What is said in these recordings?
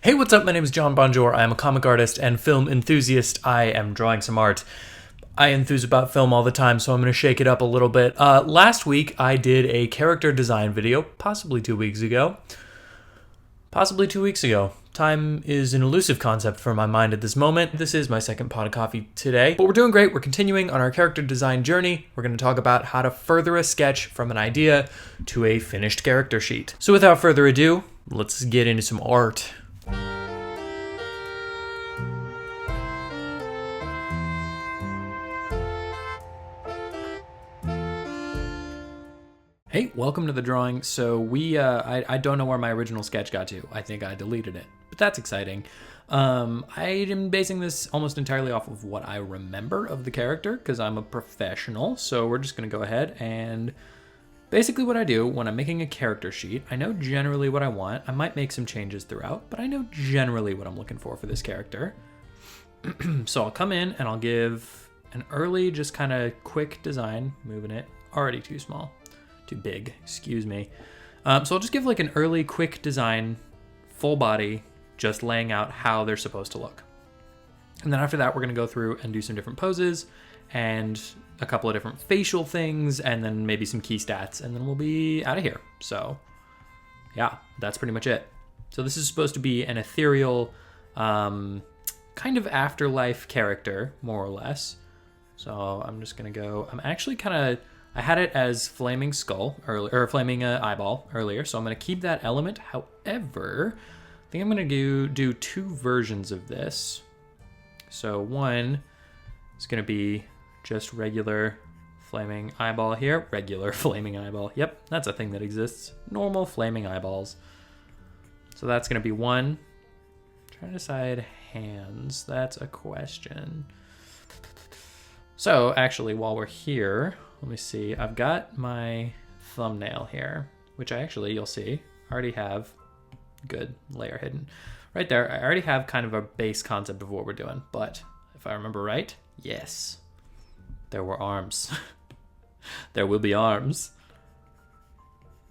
Hey, what's up? My name is John Bonjour. I am a comic artist and film enthusiast. I am drawing some art. I enthuse about film all the time, so I'm going to shake it up a little bit. Last week, I did a character design video, possibly 2 weeks ago. Time is an elusive concept for my mind at this moment. This is my second pot of coffee today. But we're doing great. We're continuing on our character design journey. We're going to talk about how to further a sketch from an idea to a finished character sheet. So without further ado, let's get into some art. Hey, welcome to the drawing. So I don't know where my original sketch got to. I think I deleted it, but that's exciting. I am basing this almost entirely off of what I remember of the character because I'm a professional. So we're just going to go ahead and basically what I do when I'm making a character sheet, I know generally what I want. I might make some changes throughout, but I know generally what I'm looking for this character. So I'll come in and I'll give an early, just kind of quick design, moving it, already too small. Too big, excuse me. So I'll just give like an early quick design, full body, just laying out how they're supposed to look. And then after that, we're gonna go through and do some different poses and a couple of different facial things and then maybe some key stats and then we'll be out of here. So yeah, that's pretty much it. So this is supposed to be an ethereal kind of afterlife character, more or less. So I'm just gonna go, I had it as flaming skull earlier, or flaming eyeball earlier, so I'm going to keep that element. However, I think I'm going to do two versions of this. So one is going to be just regular flaming eyeball here. Regular flaming eyeball. Yep, that's a thing that exists. Normal flaming eyeballs. So that's going to be one. Trying to decide hands. That's a question. So actually, while we're here, let me see. I've got my thumbnail here, which you'll see, I already have good layer hidden. Right there, I already have kind of a base concept of what we're doing, but if I remember right, yes, there were arms. There will be arms.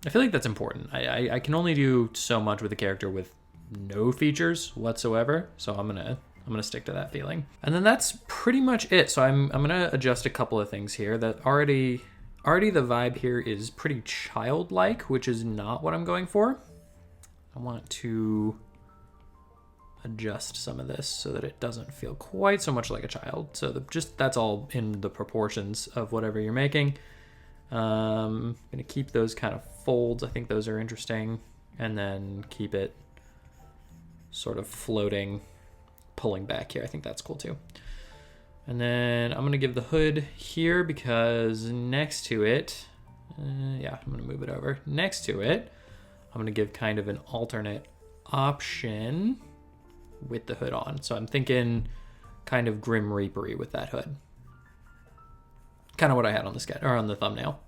I feel like that's important. I can only do so much with a character with no features whatsoever, so I'm gonna stick to that feeling. And then that's pretty much it. So I'm gonna adjust a couple of things here that already the vibe here is pretty childlike, which is not what I'm going for. I want to adjust some of this so that it doesn't feel quite so much like a child. So that's all in the proportions of whatever you're making. I'm gonna keep those kind of folds. I think those are interesting. And then keep it sort of floating, pulling back here. I think that's cool too. And then I'm going to give the hood here because next to it, I'm going to move it over. Next to it, I'm going to give kind of an alternate option with the hood on. So I'm thinking kind of Grim Reaper-y with that hood. Kind of what I had on the sketch or on the thumbnail.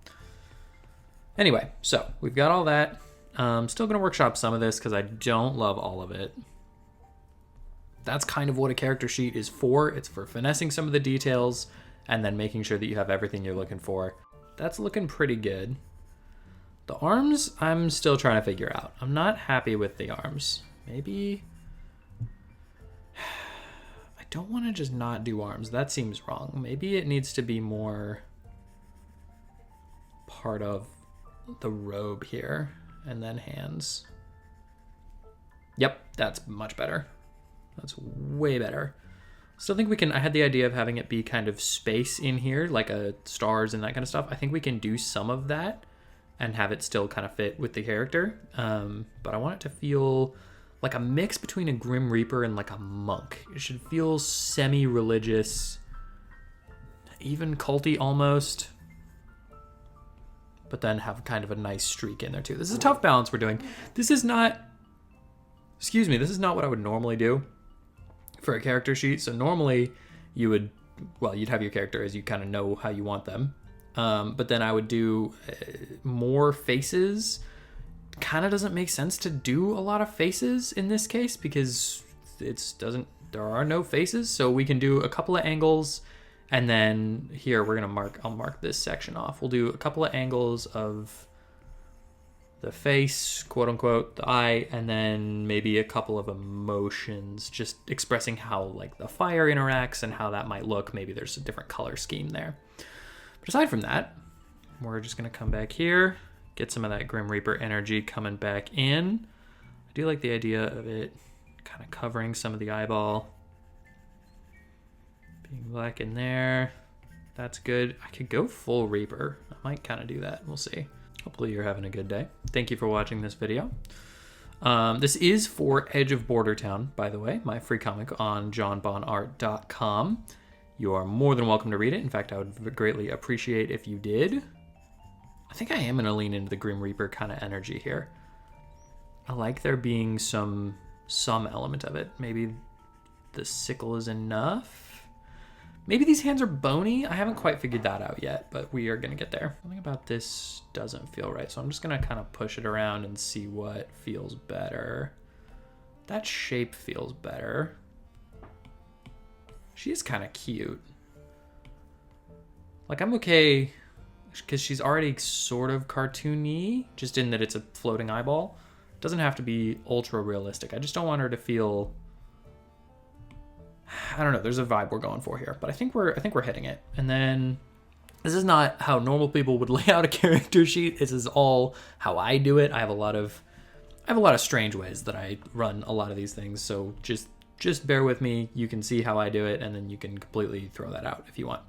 Anyway, so we've got all that. I'm still going to workshop some of this because I don't love all of it. That's kind of what a character sheet is for. It's for finessing some of the details and then making sure that you have everything you're looking for. That's looking pretty good. The arms, I'm still trying to figure out. I'm not happy with the arms. Maybe I don't want to just not do arms. That seems wrong. Maybe it needs to be more part of the robe here and then hands. Yep, that's much better. That's way better. Still think we can, I had the idea of having it be kind of space in here, like stars and that kind of stuff. I think we can do some of that and have it still kind of fit with the character. But I want it to feel like a mix between a Grim Reaper and like a monk. It should feel semi-religious, even culty almost, but then have kind of a nice streak in there too. This is a tough balance we're doing. This is not what I would normally do for a character sheet. So normally you'd have your character as you kind of know how you want them. But then I would do more faces. Kind of doesn't make sense to do a lot of faces in this case because there are no faces. So we can do a couple of angles and then here I'll mark this section off. We'll do a couple of angles of the face, quote unquote, the eye, and then maybe a couple of emotions, just expressing how like the fire interacts and how that might look. Maybe there's a different color scheme there. But aside from that, we're just gonna come back here, get some of that Grim Reaper energy coming back in. I do like the idea of it kind of covering some of the eyeball. Being black in there. That's good. I could go full Reaper. I might kind of do that. We'll see. Hopefully you're having a good day. Thank you for watching this video. This is for Edge of Bordertown, by the way, my free comic on johnbonart.com. You are more than welcome to read it. In fact, I would greatly appreciate if you did. I think I am going to lean into the Grim Reaper kind of energy here. I like there being some element of it. Maybe the sickle is enough. Maybe these hands are bony. I haven't quite figured that out yet, but we are gonna get there. Something about this doesn't feel right, so I'm just gonna kind of push it around and see what feels better. That shape feels better. She is kind of cute. Like, I'm okay, because she's already sort of cartoony, just in that it's a floating eyeball. It doesn't have to be ultra realistic. I just don't want her to feel, I don't know, there's a vibe we're going for here, but I think we're hitting it. And then this is not how normal people would lay out a character sheet. This is all how I do it. I have a lot of strange ways that I run a lot of these things, so just bear with me. You can see how I do it, and then you can completely throw that out if you want.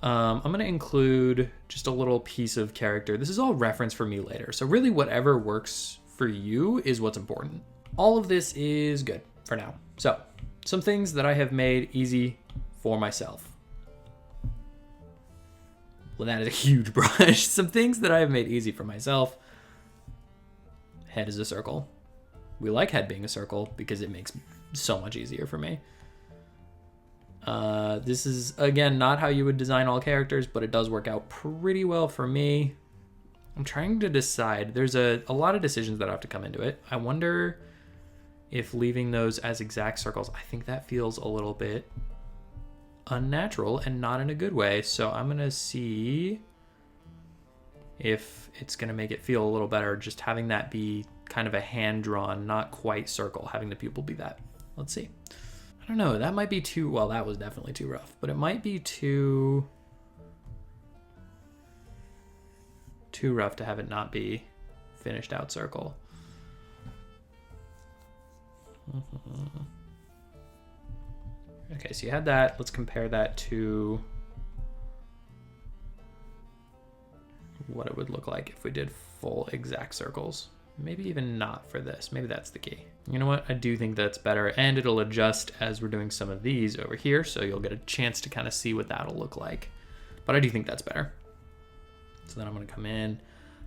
I'm going to include just a little piece of character. This is all reference for me later, so really whatever works for you is what's important. All of this is good for now. So some things that I have made easy for myself. Well, that is a huge brush. Some things that I have made easy for myself. Head is a circle. We like head being a circle because it makes so much easier for me. This is, again, not how you would design all characters, but it does work out pretty well for me. I'm trying to decide. There's a lot of decisions that have to come into it. I wonder if leaving those as exact circles, I think that feels a little bit unnatural and not in a good way. So I'm going to see if it's going to make it feel a little better just having that be kind of a hand-drawn, not quite circle, having the pupil be that. Let's see. I don't know. That might be too, well, that was definitely too rough, but it might be too rough to have it not be finished out circle. Okay, so you had that. Let's compare that to what it would look like if we did full exact circles. Maybe even not for this. Maybe that's the key. You know what? I do think that's better, and it'll adjust as we're doing some of these over here, so you'll get a chance to kind of see what that'll look like. But I do think that's better. So then I'm going to come in.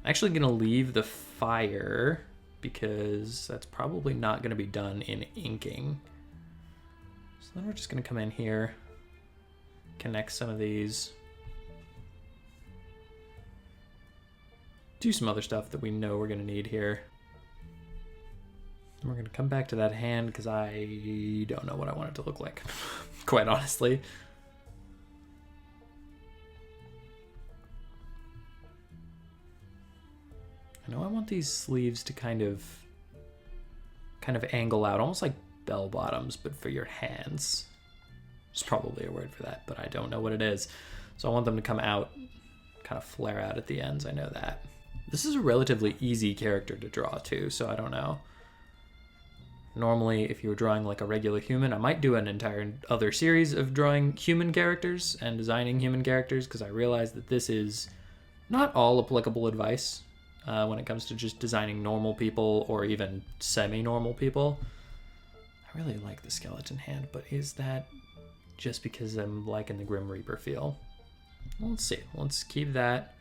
I'm actually going to leave the fire because that's probably not going to be done in inking. So then we're just going to come in here, connect some of these, do some other stuff that we know we're going to need here. And we're going to come back to that hand because I don't know what I want it to look like, quite honestly. I know I want these sleeves to kind of angle out, almost like bell bottoms, but for your hands. There's probably a word for that, but I don't know what it is. So I want them to come out, kind of flare out at the ends. I know that. This is a relatively easy character to draw too, so I don't know. Normally, if you were drawing like a regular human, I might do an entire other series of drawing human characters and designing human characters, because I realize that this is not all applicable advice when it comes to just designing normal people or even semi-normal people. I really like the skeleton hand, but is that just because I'm liking the Grim Reaper feel? Well, let's see. Let's keep that.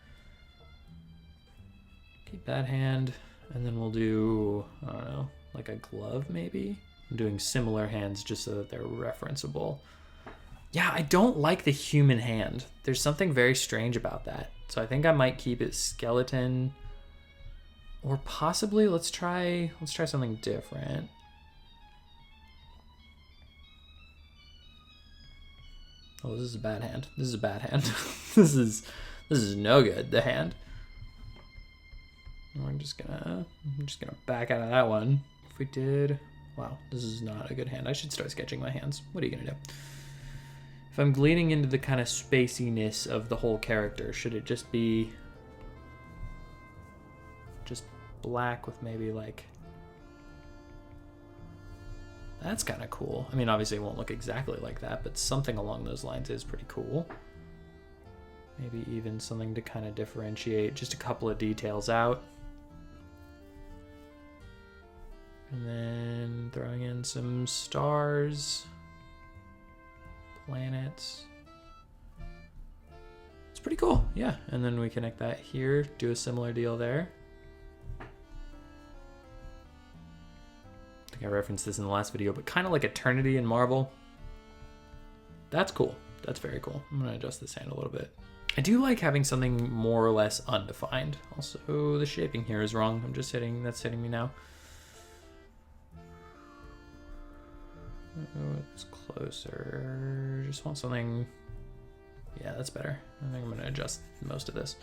Keep that hand, and then we'll do, I don't know, like a glove maybe? I'm doing similar hands just so that they're referenceable. Yeah, I don't like the human hand. There's something very strange about that. So I think I might keep it skeleton, or possibly let's try something different. Oh, this is a bad hand. This is a bad hand. This is no good, the hand. I'm just gonna back out of that one. If we did, wow, this is not a good hand. I should start sketching my hands. What are you gonna do? If I'm leaning into the kind of spaciness of the whole character, should it just be just black with maybe like, that's kind of cool. I mean, obviously it won't look exactly like that, but something along those lines is pretty cool. Maybe even something to kind of differentiate just a couple of details out. And then throwing in some stars, planets. It's pretty cool, yeah. And then we connect that here, do a similar deal there. I think I referenced this in the last video, but kind of like Eternity in Marvel. That's cool. That's very cool. I'm gonna adjust this hand a little bit. I do like having something more or less undefined. Also, the shaping here is wrong. I'm just hitting, that's hitting me now. Oh, it's closer. Just want something. Yeah, that's better. I think I'm gonna adjust most of this.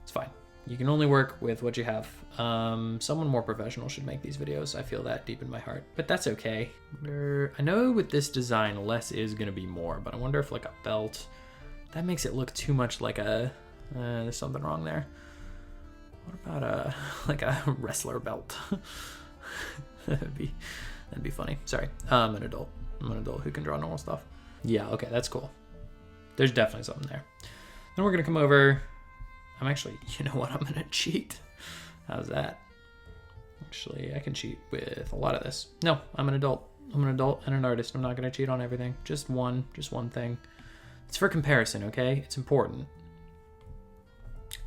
It's fine. You can only work with what you have. Someone more professional should make these videos. I feel that deep in my heart, but that's okay. I know with this design, less is gonna be more, but I wonder if like a belt, that makes it look too much like a, there's something wrong there. What about like a wrestler belt? That'd be funny. Sorry, I'm an adult. I'm an adult who can draw normal stuff. Yeah, okay, that's cool. There's definitely something there. Then we're gonna come over. I'm actually, you know what? I'm gonna cheat. How's that? Actually, I can cheat with a lot of this. No, I'm an adult. I'm an adult and an artist. I'm not gonna cheat on everything. Just one thing. It's for comparison, okay? It's important.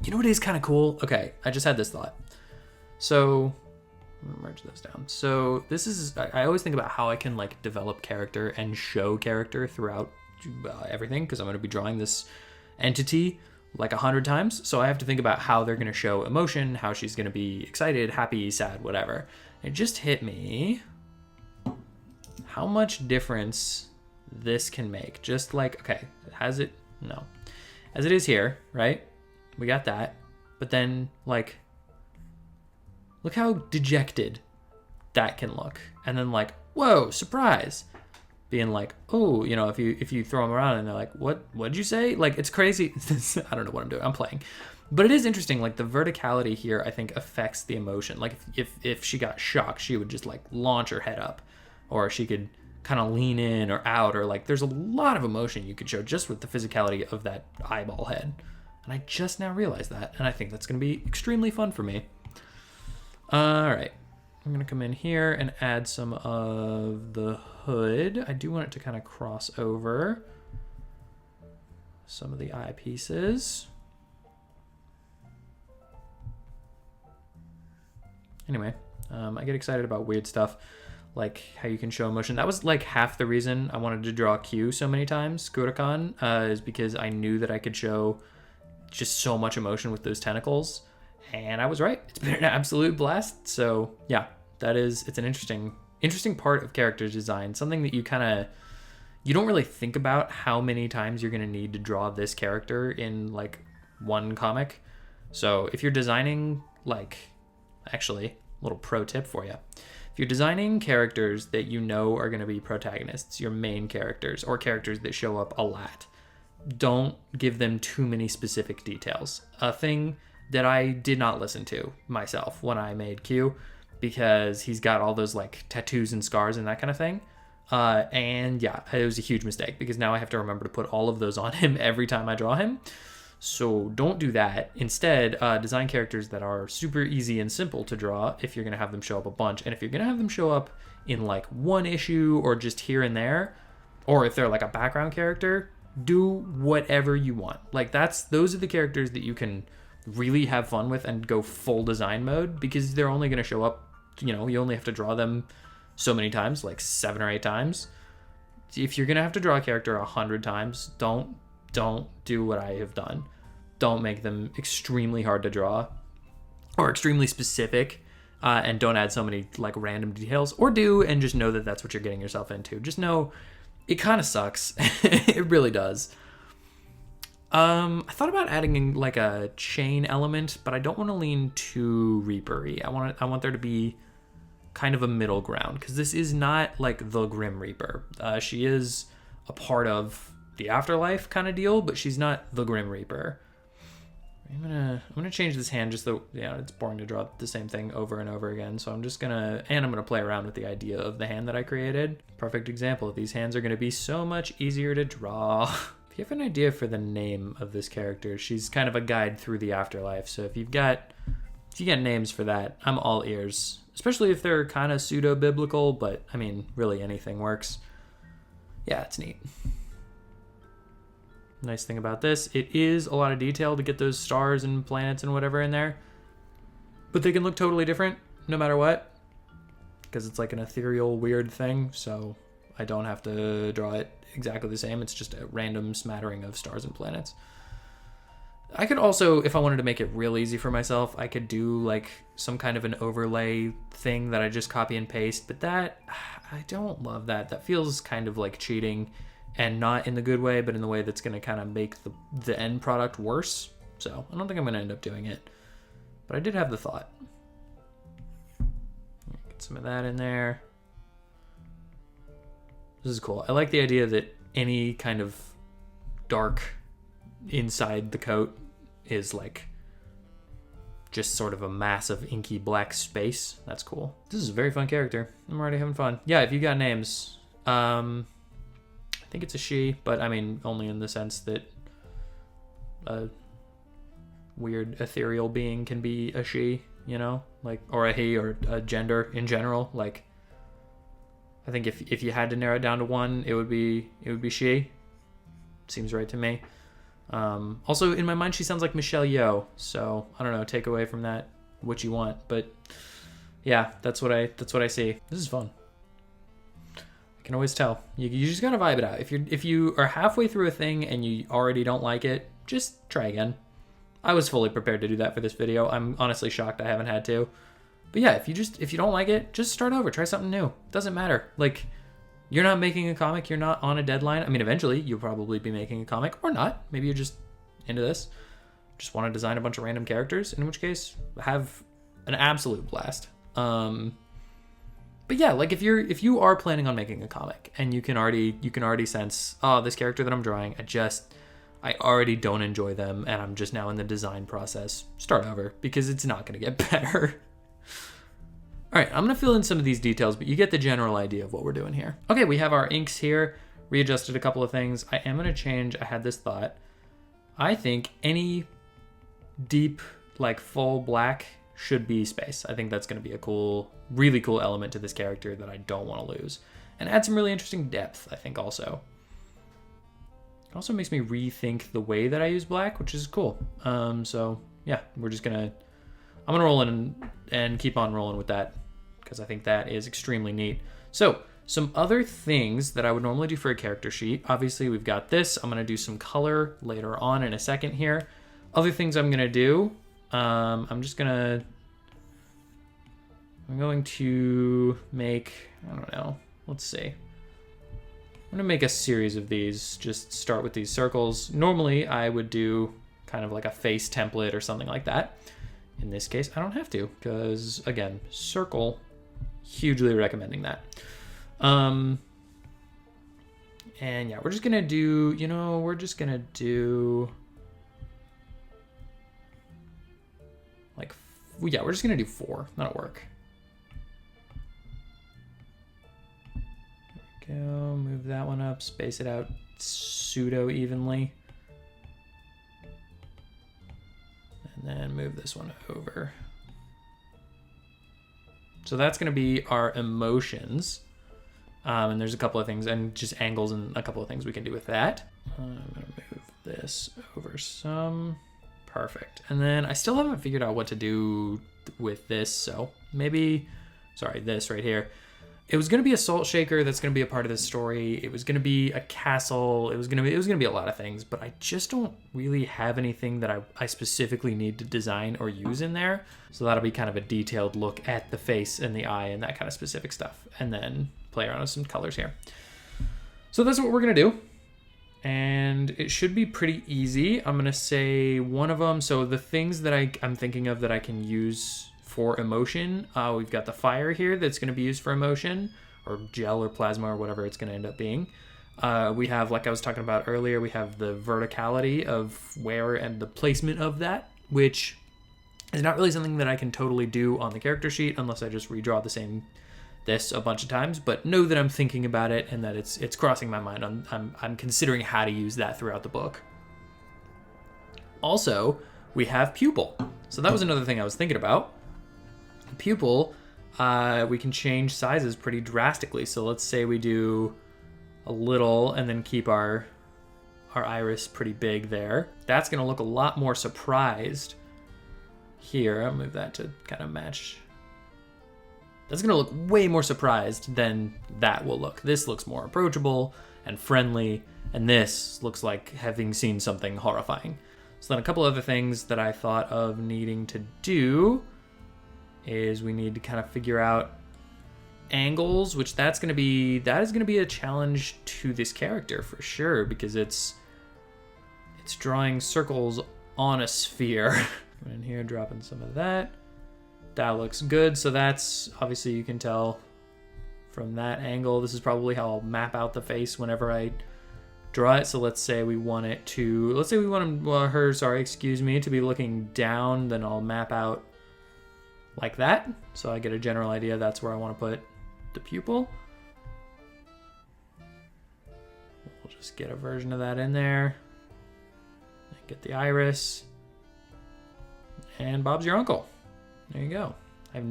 You know what is kind of cool? Okay, I just had this thought. So, I'm gonna merge those down. So this is, I always think about how I can like develop character and show character throughout everything, because I'm gonna be drawing this entity like 100 times. So I have to think about how they're gonna show emotion, how she's gonna be excited, happy, sad, whatever. It just hit me how much difference this can make. Just like, okay, has it? No. As it is here, right? We got that. But then like, look how dejected that can look. And then like, whoa, surprise. Being like, oh, you know, if you throw them around and they're like, what'd you say? Like, it's crazy. I don't know what I'm doing. I'm playing. But it is interesting. Like the verticality here, I think affects the emotion. Like if she got shocked, she would just like launch her head up, or she could kind of lean in or out, or like there's a lot of emotion you could show just with the physicality of that eyeball head. And I just now realized that. And I think that's going to be extremely fun for me. All right, I'm gonna come in here and add some of the hood. I do want it to kind of cross over some of the eye pieces. Anyway, I get excited about weird stuff, like how you can show emotion. That was like half the reason I wanted to draw Q so many times, Gurakan, is because I knew that I could show just so much emotion with those tentacles. And I was right. It's been an absolute blast. So yeah, it's an interesting part of character design. Something that you don't really think about how many times you're going to need to draw this character in like one comic. So if you're designing, like, actually, a little pro tip for you. If you're designing characters that you know are going to be protagonists, your main characters, or characters that show up a lot, don't give them too many specific details. A thing that I did not listen to myself when I made Q, because he's got all those like tattoos and scars and that kind of thing. And yeah, it was a huge mistake, because now I have to remember to put all of those on him every time I draw him. So don't do that. Instead, design characters that are super easy and simple to draw if you're going to have them show up a bunch. And if you're going to have them show up in like one issue or just here and there, or if they're like a background character, do whatever you want. Like those are the characters that you can really have fun with and go full design mode, because they're only going to show up, you know, you only have to draw them so many times, like 7 or 8 times. If you're going to have to draw a character 100 times, don't do what I have done. Don't make them extremely hard to draw or extremely specific, and don't add so many like random details, or do and just know that that's what you're getting yourself into. Just know it kind of sucks. It really does. I thought about adding in like a chain element, but I don't want to lean too Reaper-y. I want there to be kind of a middle ground, because this is not like the Grim Reaper. She is a part of the afterlife kind of deal, but she's not the Grim Reaper. I'm gonna change this hand just so, yeah, it's boring to draw the same thing over and over again. So I'm gonna play around with the idea of the hand that I created. Perfect example. These hands are gonna be so much easier to draw. If you have an idea for the name of this character, she's kind of a guide through the afterlife. So if you get names for that, I'm all ears. Especially if they're kind of pseudo-biblical, but I mean, really anything works. Yeah, it's neat. Nice thing about this, it is a lot of detail to get those stars and planets and whatever in there. But they can look totally different no matter what, because it's like an ethereal, weird thing. So I don't have to draw it exactly the same. It's just a random smattering of stars and planets. I could also, if I wanted to make it real easy for myself, I could do like some kind of an overlay thing that I just copy and paste. But that, I don't love that. That feels kind of like cheating. And not in the good way, but in the way that's going to kind of make the end product worse. So I don't think I'm going to end up doing it. But I did have the thought. Get some of that in there. This is cool. I like the idea that any kind of dark inside the coat is like just sort of a massive inky black space. That's cool. This is a very fun character. I'm already having fun. Yeah, if you got names, I think it's a she, but I mean only in the sense that a weird ethereal being can be a she, you know, like, or a he, or a gender in general. Like, I think if you had to narrow it down to one, it would be she. Seems right to me. Also in my mind, she sounds like Michelle Yeoh, so I don't know. Take away from that what you want, but yeah, that's what I see. This is fun. I can always tell. You just gotta vibe it out. If you are halfway through a thing and you already don't like it, just try again. I was fully prepared to do that for this video. I'm honestly shocked I haven't had to. But yeah, if you don't like it, just start over. Try something new. It doesn't matter. Like, you're not making a comic. You're not on a deadline. I mean, eventually you'll probably be making a comic, or not. Maybe you're just into this. Just want to design a bunch of random characters, in which case, have an absolute blast. But yeah, like if you are planning on making a comic and you can already sense, oh, this character that I'm drawing, I already don't enjoy them and I'm just now in the design process, start over, because it's not going to get better. All right, I'm going to fill in some of these details, but you get the general idea of what we're doing here. Okay, we have our inks here, readjusted a couple of things. I am going to change, I had this thought. I think any deep, like full black should be space. I think that's going to be a really cool element to this character that I don't want to lose. And add some really interesting depth, I think, also. It also makes me rethink the way that I use black, which is cool. So, yeah, I'm going to roll in and keep on rolling with that, because I think that is extremely neat. So, some other things that I would normally do for a character sheet. Obviously, we've got this. I'm going to do some color later on in a second here. Other things I'm going to do, I'm going to make, I don't know, let's see. I'm going to make a series of these, just start with these circles. Normally, I would do kind of like a face template or something like that. In this case, I don't have to, because, again, circle, hugely recommending that. And yeah, we're just going to do, we're just going to do, we're just going to do 4. That'll work. There we go. Move that one up, space it out pseudo evenly. And then move this one over. So that's going to be our emotions. And there's a couple of things, and just angles and a couple of things we can do with that. I'm going to move this over some. Perfect. And then I still haven't figured out what to do with this, so maybe, this right here. It was going to be a salt shaker that's going to be a part of this story. It was going to be a castle. It was going to be a lot of things, but I just don't really have anything that I specifically need to design or use in there. So that'll be kind of a detailed look at the face and the eye and that kind of specific stuff, and then play around with some colors here. So that's what we're going to do. And it should be pretty easy. I'm going to say one of them. So the things that I'm thinking of that I can use for emotion, we've got the fire here that's going to be used for emotion, or gel or plasma or whatever it's going to end up being. We have, like I was talking about earlier, we have the verticality of where and the placement of that, which is not really something that I can totally do on the character sheet unless I just redraw this a bunch of times, but know that I'm thinking about it and that it's crossing my mind. I'm considering how to use that throughout the book. Also, we have pupil. So that was another thing I was thinking about. Pupil, we can change sizes pretty drastically. So let's say we do a little and then keep our iris pretty big there. That's going to look a lot more surprised here. I'll move that to kind of match. That's going to look way more surprised than that will look. This looks more approachable and friendly, and this looks like having seen something horrifying. So then a couple other things that I thought of needing to do is we need to kind of figure out angles, which that is going to be a challenge to this character for sure, because it's drawing circles on a sphere. In here, dropping some of that. That looks good. So that's obviously, you can tell from that angle, this is probably how I'll map out the face whenever I draw it. So let's say we want her to be looking down, then I'll map out like that. So I get a general idea that's where I want to put the pupil. We'll just get a version of that in there. Get the iris. And Bob's your uncle. There you go. I've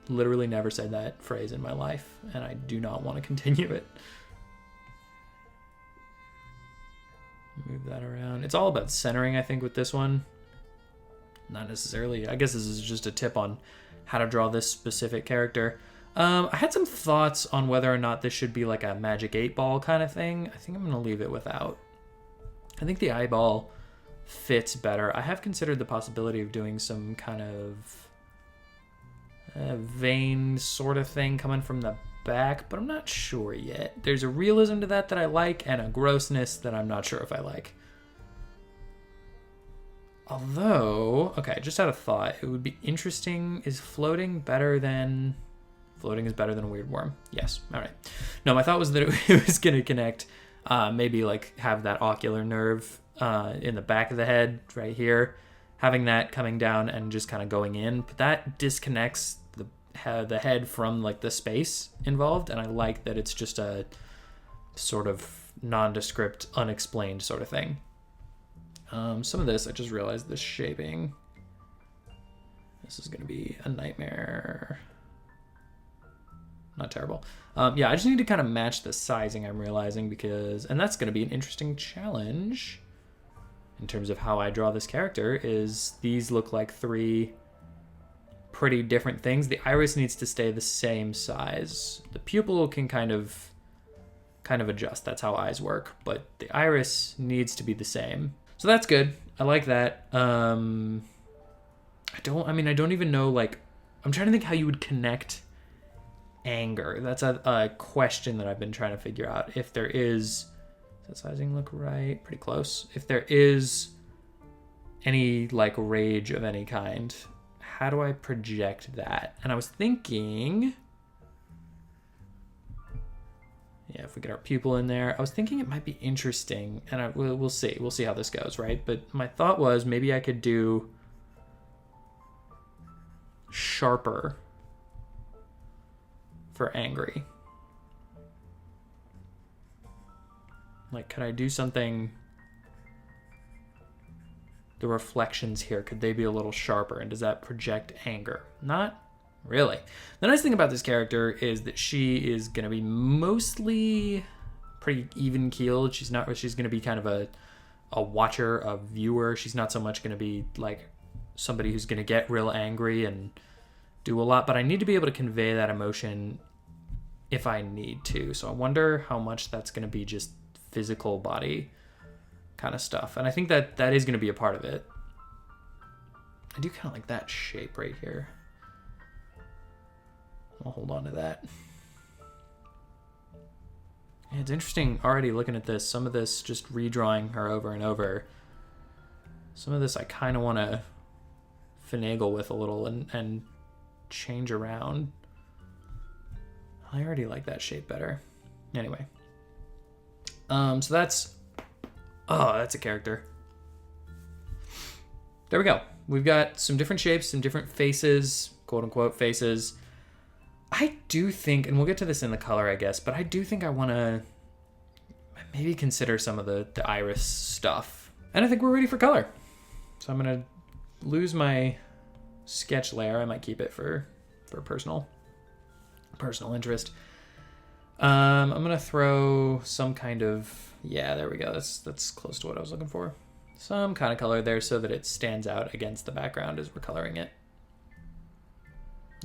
literally never said that phrase in my life, and I do not want to continue it. Move that around. It's all about centering, I think, with this one. Not necessarily. I guess this is just a tip on how to draw this specific character. I had some thoughts on whether or not this should be like a Magic 8-ball kind of thing. I think I'm going to leave it without. I think the eyeball fits better. I have considered the possibility of doing some kind of vein sort of thing coming from the back, but I'm not sure yet. There's a realism to that I like, and a grossness that I'm not sure if I like. Although, okay, just out of thought, it would be interesting. Is floating better than... Floating is better than a weird worm. Yes, all right. No, my thought was that it was going to connect, maybe like have that ocular nerve in the back of the head right here, having that coming down and just kind of going in, but that disconnects the head from like the space involved, and I like that it's just a sort of nondescript, unexplained sort of thing. Some of this, I just realized this shaping. This is going to be a nightmare. Not terrible. Yeah, I just need to kind of match the sizing, I'm realizing, and that's going to be an interesting challenge in terms of how I draw this character. Is these look like three pretty different things. The iris needs to stay the same size. The pupil can kind of adjust. That's how eyes work, but the iris needs to be the same. So that's good. I like that. I don't even know, like, I'm trying to think how you would connect anger. That's a question that I've been trying to figure out. If there is, does that sizing look right? Pretty close. If there is any like rage of any kind, how do I project that? And I was thinking, yeah, if we get our pupil in there, I was thinking it might be interesting, and we'll see. We'll see how this goes, right? But my thought was maybe I could do sharper for angry. Like, could I do something? The reflections here, could they be a little sharper? And does that project anger? Not really. The nice thing about this character is that she is going to be mostly pretty even keeled. She's going to be kind of a watcher, a viewer. She's not so much going to be like somebody who's going to get real angry and do a lot, but I need to be able to convey that emotion if I need to. So I wonder how much that's going to be just physical body kind of stuff. And I think that is going to be a part of it. I do kind of like that shape right here. I'll hold on to that. it's interesting already looking at this. Some of this just redrawing her over and over. Some of this I kind of want to finagle with a little and change around. I already like that shape better. Anyway. So that's a character. There we go. We've got some different shapes, some different faces, quote unquote faces. I do think, and we'll get to this in the color, I guess, but I do think I want to maybe consider some of the iris stuff. And I think we're ready for color. So I'm going to lose my sketch layer. I might keep it for personal interest. I'm going to throw some kind of, yeah, there we go. That's close to what I was looking for. Some kind of color there so that it stands out against the background as we're coloring it.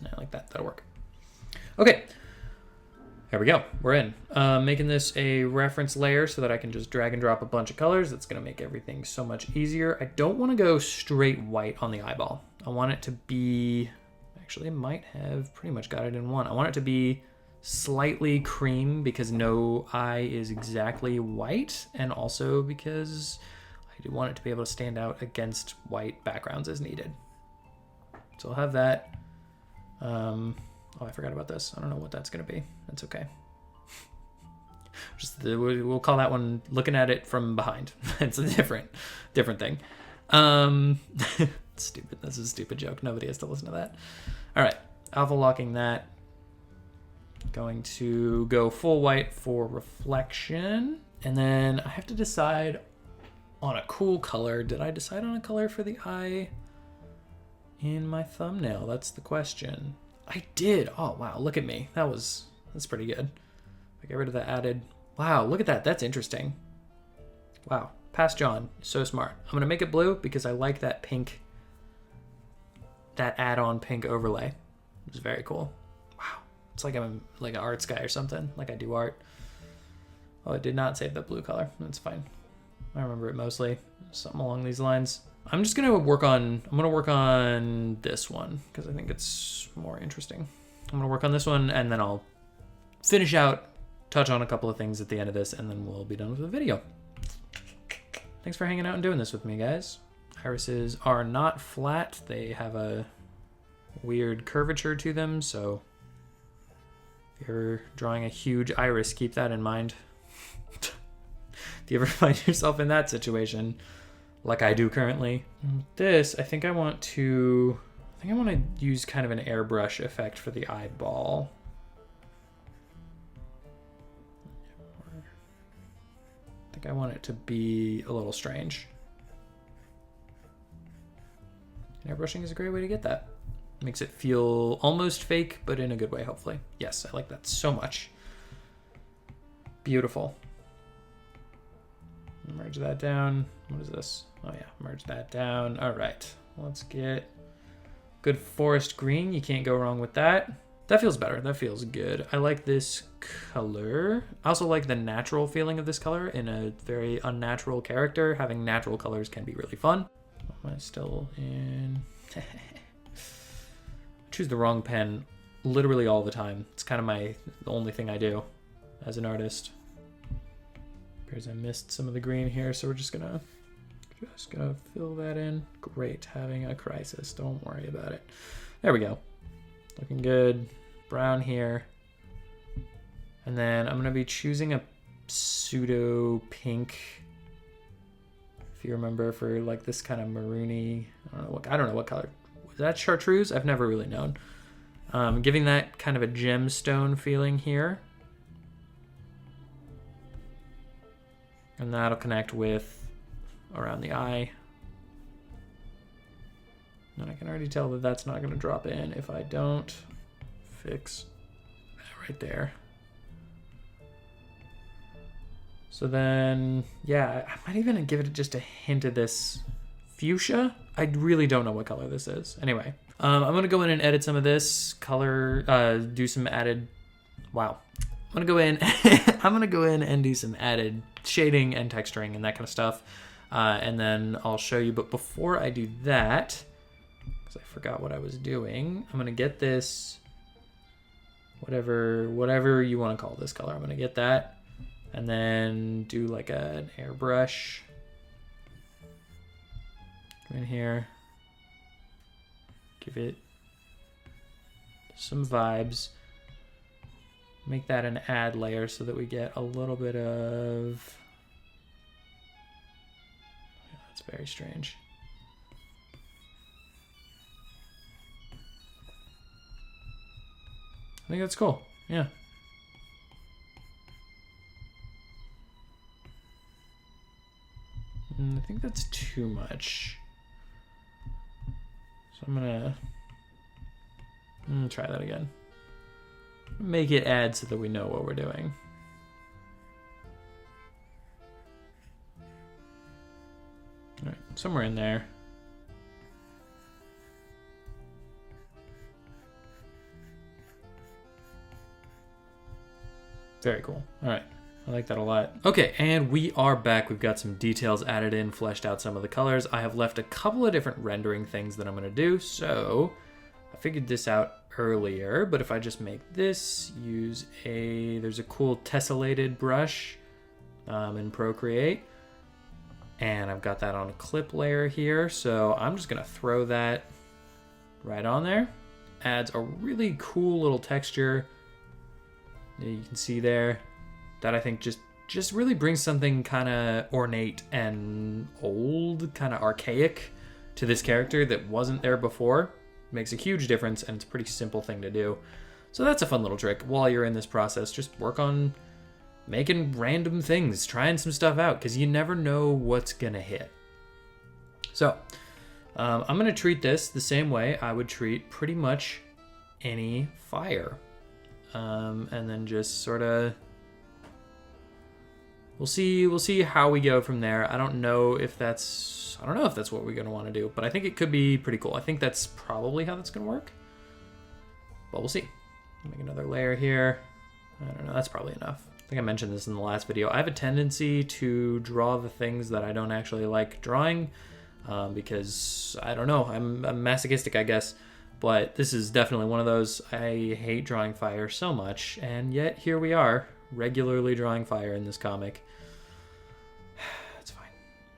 Yeah, like that. That'll work. Okay. There we go. We're in. Making this a reference layer so that I can just drag and drop a bunch of colors. That's going to make everything so much easier. I don't want to go straight white on the eyeball. I want it to be... Actually, I might have pretty much got it in one. I want it to be slightly cream because no eye is exactly white, and also because I do want it to be able to stand out against white backgrounds as needed. So I'll have that. Oh, I forgot about this. I don't know what that's going to be. That's okay. We'll call that one looking at it from behind. It's a different thing. Stupid. This is a stupid joke. Nobody has to listen to that. All right. Alpha locking that. Going to go full white for reflection. And then I have to decide on a cool color. Did I decide on a color for the eye in my thumbnail? That's the question. I did. Oh, wow. Look at me. That's pretty good. I get rid of the added. Wow. Look at that. That's interesting. Wow. Past John. So smart. I'm going to make it blue because I like that pink, that add-on pink overlay. It's very cool. Wow. It's like I'm like an arts guy or something. Like I do art. Oh, it did not save the blue color. That's fine. I remember it mostly. Something along these lines. I'm just gonna work on this one because I think it's more interesting. I'm gonna work on this one and then I'll finish out, touch on a couple of things at the end of this, and then we'll be done with the video. Thanks for hanging out and doing this with me, guys. Irises are not flat. They have a weird curvature to them, so if you're drawing a huge iris, keep that in mind. Do you ever find yourself in that situation? Like I do currently. This, I think I want to use kind of an airbrush effect for the eyeball. I think I want it to be a little strange. Airbrushing is a great way to get that. Makes it feel almost fake, but in a good way, hopefully. Yes, I like that so much. Beautiful. Merge that down. What is this? Oh yeah, merge that down. All right, let's get good forest green. You can't go wrong with that. That feels better. That feels good. I like this color. I also like the natural feeling of this color in a very unnatural character. Having natural colors can be really fun. Am I still in? I choose the wrong pen literally all the time. It's kind of the only thing I do as an artist. Appears I missed some of the green here, so we're just gonna fill that in. Great, having a crisis. Don't worry about it. There we go. Looking good. Brown here. And then I'm gonna be choosing a pseudo pink. If you remember, for like this kind of maroony, I don't know what color. Was that chartreuse? I've never really known. Giving that kind of a gemstone feeling here. And that'll connect with around the eye. And I can already tell that that's not going to drop in if I don't fix that right there. So then, yeah, I might even give it just a hint of this fuchsia. I really don't know what color this is. Anyway, I'm going to go in and edit some of this color, do some added, wow. I'm going to go in and do some added shading and texturing and that kind of stuff. And then I'll show you, but before I do that, because I forgot what I was doing, I'm going to get this, whatever you want to call this color. I'm going to get that. And then do like an airbrush. Come in here. Give it some vibes. Make that an add layer so that we get a little bit of... Yeah, that's very strange. I think that's cool. Yeah. I think that's too much. So I'm gonna try that again. Make it add so that we know what we're doing. All right, somewhere in there. Very cool. All right. I like that a lot. Okay, and we are back. We've got some details added in, fleshed out some of the colors. I have left a couple of different rendering things that I'm going to do. So I figured this out earlier, but if I just make this, there's a cool tessellated brush in Procreate. And I've got that on a clip layer here. So I'm just going to throw that right on there. Adds a really cool little texture. You can see there. That I think just really brings something kind of ornate and old, kind of archaic to this character that wasn't there before. Makes a huge difference, and it's a pretty simple thing to do. So that's a fun little trick. While you're in this process, just work on making random things, trying some stuff out, because you never know what's going to hit. So I'm going to treat this the same way I would treat pretty much any fire. And then just sort of... We'll see how we go from there. I don't know if that's what we're gonna want to do, but I think it could be pretty cool. I think that's probably how that's gonna work. But we'll see. Make another layer here. I don't know, that's probably enough. I think I mentioned this in the last video. I have a tendency to draw the things that I don't actually like drawing, because I don't know, I'm masochistic, I guess. But this is definitely one of those. I hate drawing fire so much, and yet here we are, regularly drawing fire in this comic. It's fine.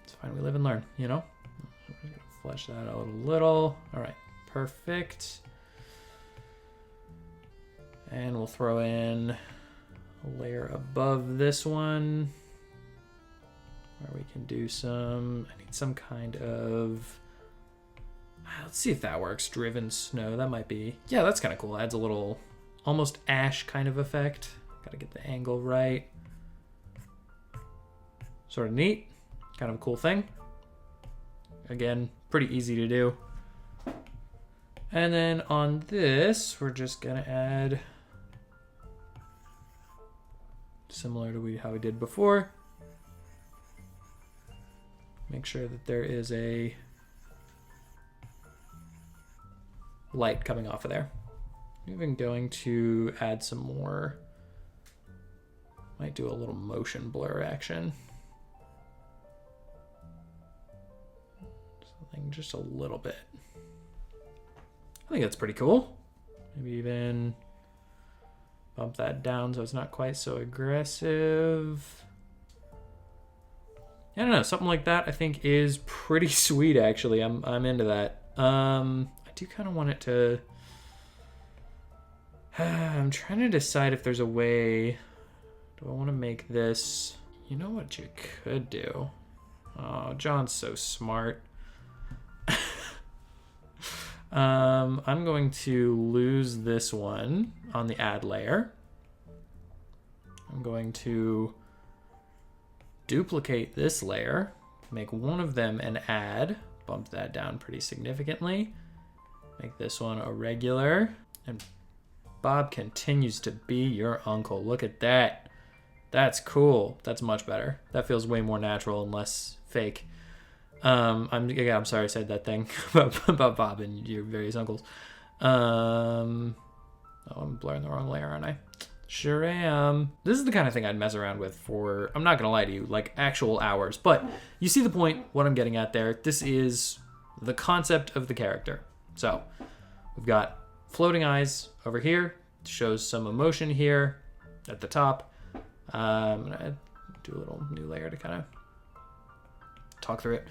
It's fine. We live and learn, you know? We're just gonna flesh that out a little. All right, perfect. And we'll throw in a layer above this one where we can do some, I need some kind of, let's see if that works. Driven snow, that might be, yeah, that's kind of cool. Adds a little almost ash kind of effect. Gotta get the angle right. Sort of neat, kind of a cool thing. Again, pretty easy to do. And then on this, we're just gonna add, similar to how we did before. Make sure that there is a light coming off of there. I'm even going to add some more, might do a little motion blur action. Something just a little bit. I think that's pretty cool. Maybe even bump that down so it's not quite so aggressive. I don't know, something like that I think is pretty sweet actually. I'm into that. I do kind of want it to... I'm trying to decide if there's a way... Do I want to make this... You know what you could do? Oh, John's so smart. I'm going to lose this one on the add layer. I'm going to duplicate this layer, make one of them an add, bump that down pretty significantly, make this one a regular, and Bob continues to be your uncle. Look at that. That's cool. That's much better. That feels way more natural and less fake. I'm sorry I said that thing about Bob and your various uncles. Oh, I'm blurring the wrong layer, aren't I? Sure am. This is the kind of thing I'd mess around with for, I'm not gonna lie to you, like actual hours. But you see the point, what I'm getting at there. This is the concept of the character. So we've got floating eyes over here. It shows some emotion here at the top. I'm gonna do a little new layer to kind of talk through it.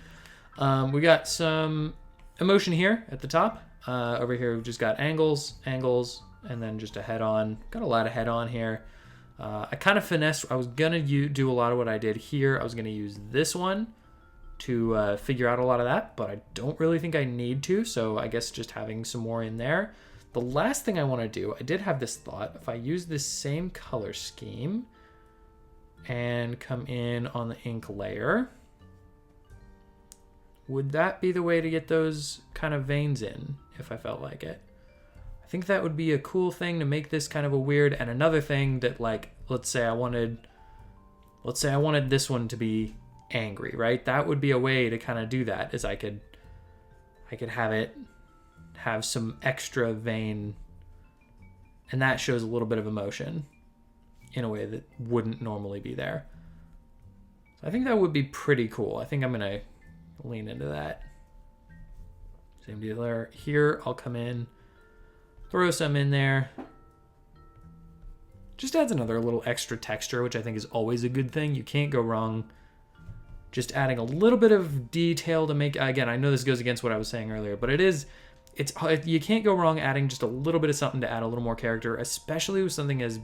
We got some emotion here at the top. Over here, we've just got angles, and then just a head-on. Got a lot of head-on here. I kind of finessed. I was going to do a lot of what I did here. I was going to use this one to figure out a lot of that, but I don't really think I need to, so I guess just having some more in there. The last thing I want to do, I did have this thought, if I use this same color scheme and come in on the ink layer, would that be the way to get those kind of veins in if I felt like it? I think that would be a cool thing to make this kind of a weird, and another thing that, like, let's say I wanted this one to be angry, right? That would be a way to kind of do that, is I could have it have some extra vein, and that shows a little bit of emotion in a way that wouldn't normally be there. So I think that would be pretty cool. I think I'm gonna lean into that. Same deal there. Here, I'll come in, throw some in there. Just adds another little extra texture, which I think is always a good thing. You can't go wrong just adding a little bit of detail to make, again, I know this goes against what I was saying earlier, but you can't go wrong adding just a little bit of something to add a little more character, especially with something as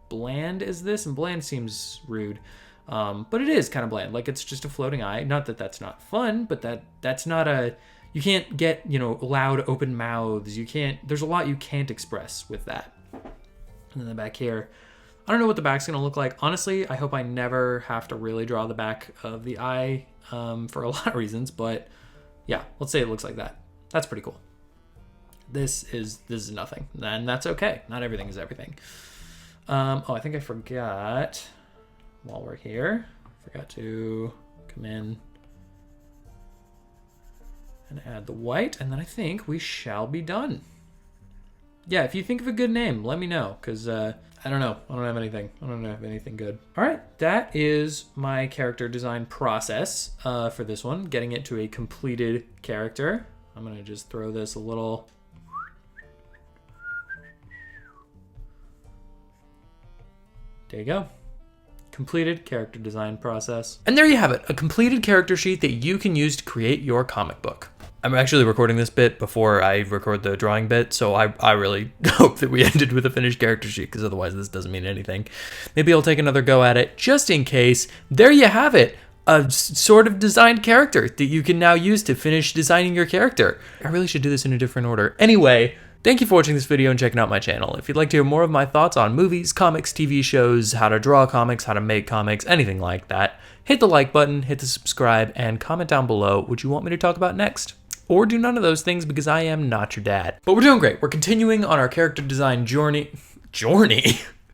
bland as this. And bland seems rude, but it is kind of bland. Like, it's just a floating eye. Not that that's not fun, but that's not you can't get, loud open mouths. There's a lot you can't express with that. And then the back here, I don't know what the back's gonna look like. Honestly, I hope I never have to really draw the back of the eye for a lot of reasons, but yeah, let's say it looks like that. That's pretty cool. This is nothing, and that's okay. Not everything is everything. I think I forgot, while we're here, to come in and add the white, and then I think we shall be done. Yeah, if you think of a good name, let me know, because I don't know. I don't have anything. I don't have anything good. All right, that is my character design process for this one, getting it to a completed character. I'm going to just throw this a little. There you go. Completed character design process. And there you have it, a completed character sheet that you can use to create your comic book. I'm actually recording this bit before I record the drawing bit, so I really hope that we ended with a finished character sheet, because otherwise this doesn't mean anything. Maybe I'll take another go at it, just in case. There you have it, a sort of designed character that you can now use to finish designing your character. I really should do this in a different order. Anyway, thank you for watching this video and checking out my channel. If you'd like to hear more of my thoughts on movies, comics, TV shows, how to draw comics, how to make comics, anything like that, hit the like button, hit the subscribe, and comment down below what you want me to talk about next. Or do none of those things, because I am not your dad. But we're doing great. We're continuing on our character design journey.